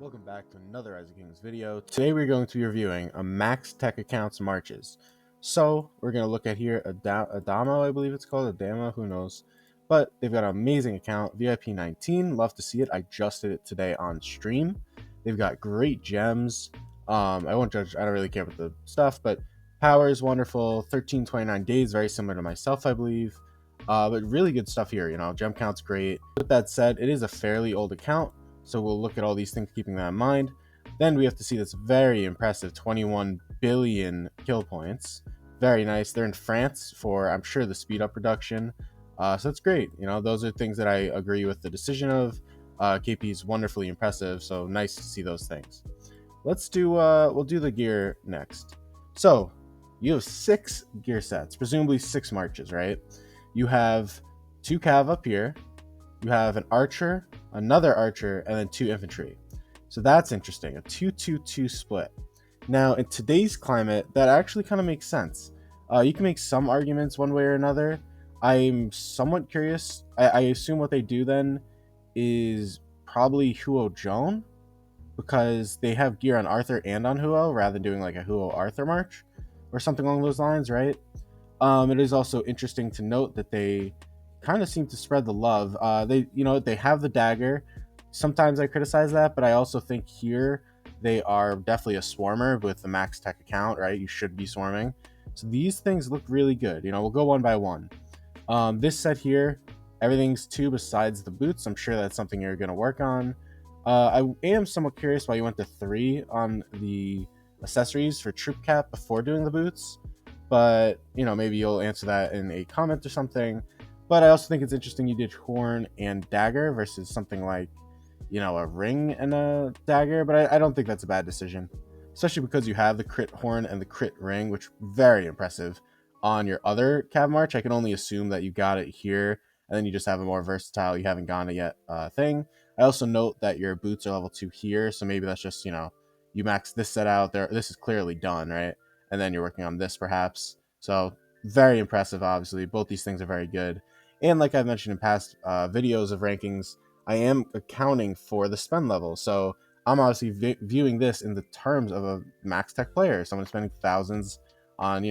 Welcome back to another Rise of Kings video. Today we're going to be reviewing a max tech accounts marches. So we're going to look at here Adammo, I believe it's called, Adammo, who knows. But they've got an amazing account, VIP 19, love to see it. I just did it today on stream. They've got great gems. I won't judge, I don't really care about the stuff, but power is wonderful, 1329 days, very similar to myself, I believe. But really good stuff here, gem count's great. With that said, it is a fairly old account. So we'll look at all these things, keeping that in mind. Then we have to see this very impressive 21 billion kill points. Very nice. They're in France for, I'm sure, the speed up reduction. So that's great. Those are things that I agree with the decision of. KP is wonderfully impressive, so nice to see those things. We'll do the gear next. So you have 6 gear sets, presumably 6 marches, right? You have 2 cav up here. You have an archer, another archer, and then 2 infantry. So that's interesting, a 2-2-2 split. Now, in today's climate, that actually kind of makes sense. You can make some arguments one way or another. I'm somewhat curious. I assume what they do then is probably Huo Joan, because they have gear on Arthur and on Huo, rather than doing like a Huo Arthur march, or something along those lines, right? It is also interesting to note that they kind of seem to spread the love. They have the dagger. Sometimes I criticize that, but I also think here they are definitely a swarmer with the max tech account, right? You should be swarming. So these things look really good. We'll go one by one. This set here, everything's 2 besides the boots. I'm sure that's something you're going to work on. I am somewhat curious why you went to 3 on the accessories for troop cap before doing the boots. But, maybe you'll answer that in a comment or something. But I also think it's interesting you did horn and dagger versus something like, a ring and a dagger. But I don't think that's a bad decision, especially because you have the crit horn and the crit ring, which very impressive on your other cav march. I can only assume that you got it here, and then you just have a more versatile, you haven't gone it yet thing. I also note that your boots are level 2 here, so maybe that's just, you max this set out there. This is clearly done, right? And then you're working on this perhaps. So very impressive, obviously. Both these things are very good. And like I've mentioned in past videos of rankings, I am accounting for the spend level. So I'm obviously viewing this in the terms of a max tech player, someone spending thousands on,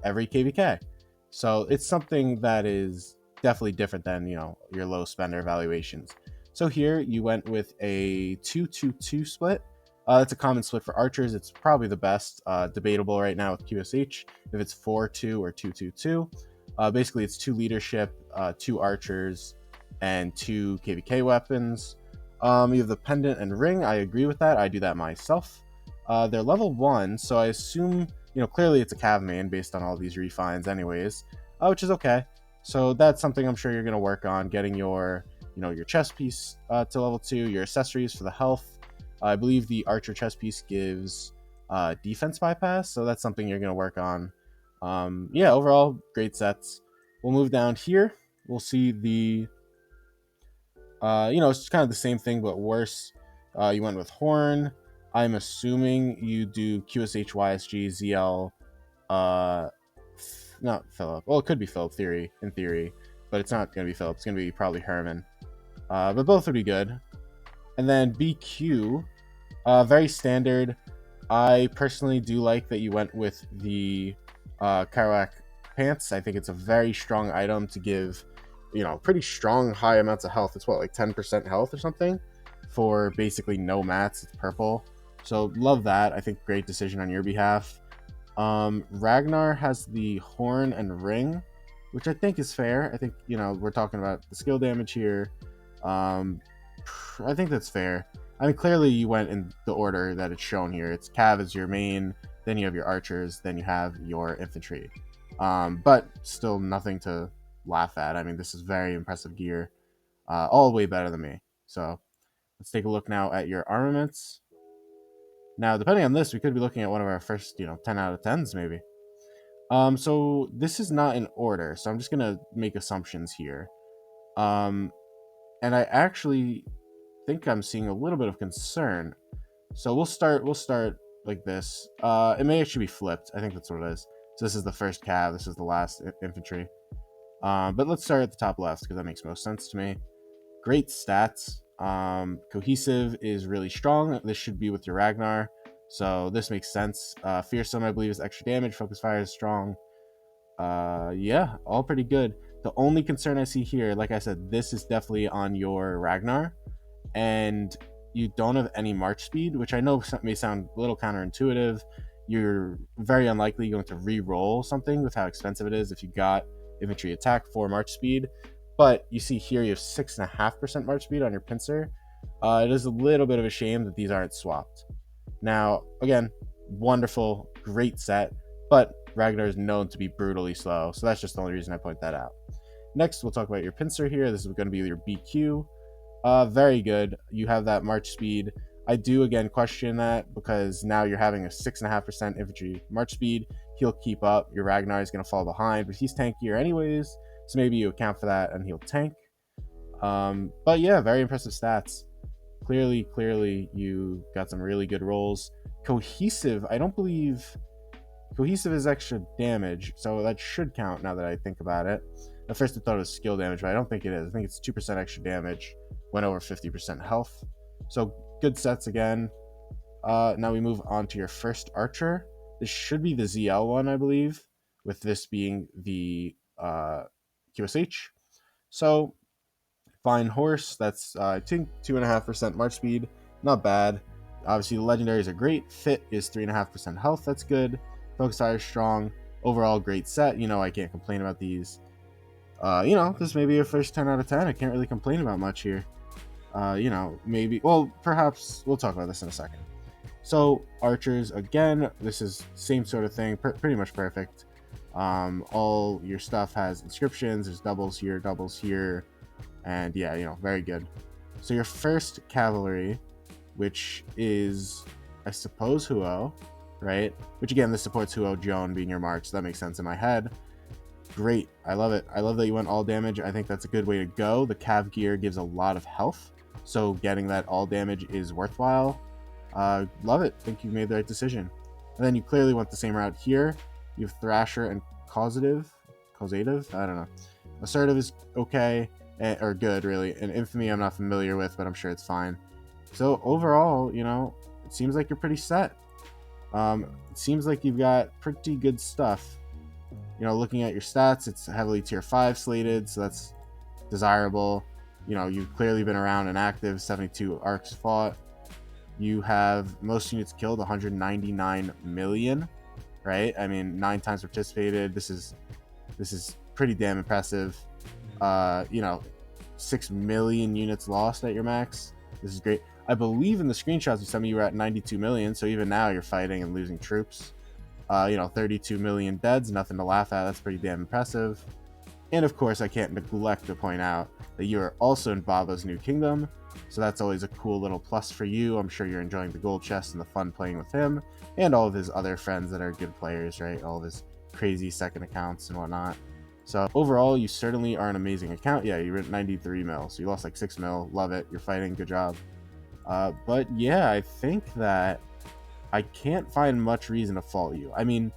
every KVK. So it's something that is definitely different than, your low spender evaluations. So here you went with a 2-2-2 split. It's a common split for archers. It's probably the best. Debatable right now with QSH if it's 4-2 or 2-2-2. Basically, it's 2 leadership, 2 archers, and 2 KVK weapons. You have the pendant and ring. I agree with that. I do that myself. They're level 1, so I assume, clearly it's a cav main based on all these refines anyways, which is okay. So that's something I'm sure you're going to work on, getting your, your chest piece to level 2, your accessories for the health. I believe the archer chest piece gives defense bypass, so that's something you're going to work on. Yeah, overall, great sets. We'll move down here. We'll see the, it's kind of the same thing, but worse. You went with Horn. I'm assuming you do QSH, YSG, ZL, not Philip. Well, it could be Philip in theory, but it's not going to be Philip. It's going to be probably Herman. But both would be good. And then BQ, very standard. I personally do like that you went with the Kerouac pants. I think it's a very strong item to give, pretty strong high amounts of health. It's what, like 10% health or something for basically no mats. It's purple. So love that. I think great decision on your behalf. Ragnar has the horn and ring, which I think is fair. I think, we're talking about the skill damage here. I think that's fair. I mean, clearly you went in the order that it's shown here. It's cav is your main, then you have your archers, then you have your infantry. But still nothing to laugh at. I mean, this is very impressive gear. All way better than me. So let's take a look now at your armaments. Now, depending on this, we could be looking at one of our first, 10 out of 10s maybe. So this is not in order, so I'm just gonna make assumptions here. And I actually think I'm seeing a little bit of concern. So we'll start like this. It may actually be flipped. I think that's what it is. So this is the first cav, this is the last infantry. But let's start at the top left because that makes most sense to me. Great stats. Cohesive is really strong. This should be with your Ragnar, so this makes sense. Fearsome, I believe, is extra damage. Focus Fire is strong. Yeah, all pretty good. The only concern I see here, like I said, this is definitely on your Ragnar, and you don't have any march speed, which I know may sound a little counterintuitive. You're very unlikely going to re-roll something with how expensive it is if you got infantry attack for march speed. But you see here you have 6.5% march speed on your pincer. It is a little bit of a shame that these aren't swapped. Now, again, wonderful, great set, but Ragnar is known to be brutally slow, so that's just the only reason I point that out. Next, we'll talk about your pincer here. This is going to be your BQ. Very good. You have that march speed. I do again question that because now you're having a 6.5% infantry march speed. He'll keep up. Your Ragnar is going to fall behind, but he's tankier anyways, so maybe you account for that and he'll tank. But yeah, very impressive stats. Clearly, you got some really good rolls. Cohesive, I don't believe Cohesive is extra damage, so that should count now that I think about it. At first I thought it was skill damage, but I don't think it is. I think it's 2% extra damage when over 50% health. So good sets again. Now we move on to your first archer. This should be the ZL one, I believe, with this being the QSH. So fine horse, that's I think 2.5% march speed, not bad. Obviously the legendaries are great. Fit is 3.5% health, that's good. Focus Fire is strong. Overall great set. I can't complain about these. This may be a first 10 out of 10. I can't really complain about much here. Maybe, well, perhaps we'll talk about this in a second. So archers, again, this is same sort of thing, pretty much perfect. All your stuff has inscriptions. There's doubles here, and yeah, very good. So your first cavalry, which is, I suppose, Huo, right? Which again, this supports Huo Joan being your march, so that makes sense in my head. Great, I love it. I love that you went all damage. I think that's a good way to go. The cav gear gives a lot of health, so getting that all damage is worthwhile. Love it. Think you made the right decision. And then you clearly went the same route here. You have Thrasher and Causative. I don't know. Assertive is okay, or good, really. And Infamy I'm not familiar with, but I'm sure it's fine. So overall, it seems like you're pretty set. It seems like you've got pretty good stuff. Looking at your stats, it's heavily tier 5 slated, so that's desirable. You've clearly been around and active, 72 arcs fought. You have most units killed, 199 million, right? I mean, 9 times participated. This is pretty damn impressive. 6 million units lost at your max. This is great. I believe in the screenshots you sent me, you were at 92 million, so even now you're fighting and losing troops. 32 million deads, nothing to laugh at. That's pretty damn impressive. And of course, I can't neglect to point out that you are also in Baba's New Kingdom, so that's always a cool little plus for you. I'm sure you're enjoying the gold chest and the fun playing with him, and all of his other friends that are good players, right? All of his crazy second accounts and whatnot. So overall, you certainly are an amazing account. Yeah, you're at 93 mil, so you lost like 6 mil. Love it. You're fighting. Good job. But yeah, I think that I can't find much reason to fault you. I mean,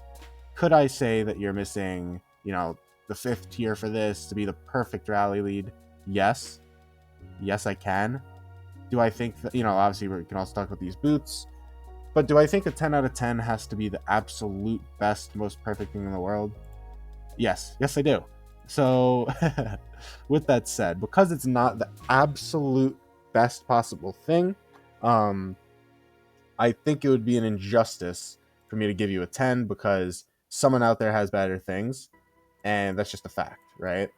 could I say that you're missing, the 5th tier for this to be the perfect rally lead? Yes. Yes, I can. Do I think that, obviously we can also talk about these boots, but do I think a 10 out of 10 has to be the absolute best, most perfect thing in the world? Yes. Yes, I do. So with that said, because it's not the absolute best possible thing, I think it would be an injustice for me to give you a 10 because someone out there has better things, and that's just a fact, right?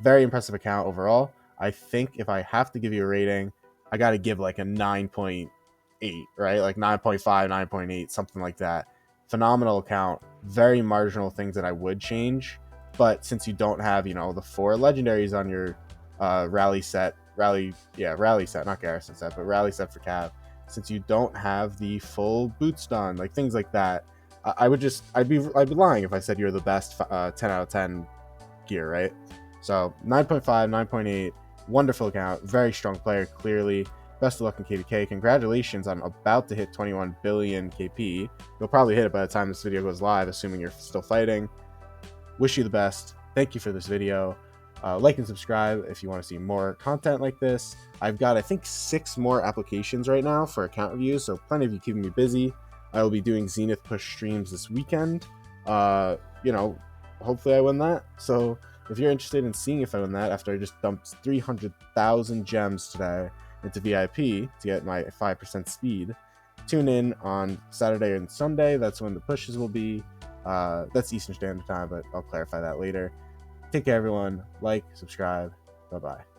Very impressive account overall. I think if I have to give you a rating, I got to give like a 9.8, right? Like 9.5, 9.8, something like that. Phenomenal account. Very marginal things that I would change, but since you don't have, the 4 legendaries on your rally set, not garrison set, but rally set for Cav, since you don't have the full boots done, like things like that, I'd be lying if I said you're the best 10 out of 10 gear, right? So 9.5, 9.8, wonderful account, very strong player, clearly. Best of luck in KVK. Congratulations on about to hit 21 billion KP. You'll probably hit it by the time this video goes live, assuming you're still fighting. Wish you the best. Thank you for this video. Like and subscribe if you want to see more content like this. I've got, I think, 6 more applications right now for account reviews, so plenty of you keeping me busy. I will be doing Zenith Push streams this weekend. Hopefully I win that. So if you're interested in seeing if I win that, after I just dumped 300,000 gems today into VIP to get my 5% speed, tune in on Saturday and Sunday. That's when the pushes will be. That's Eastern Standard Time, but I'll clarify that later. Take care, everyone. Like, subscribe. Bye-bye.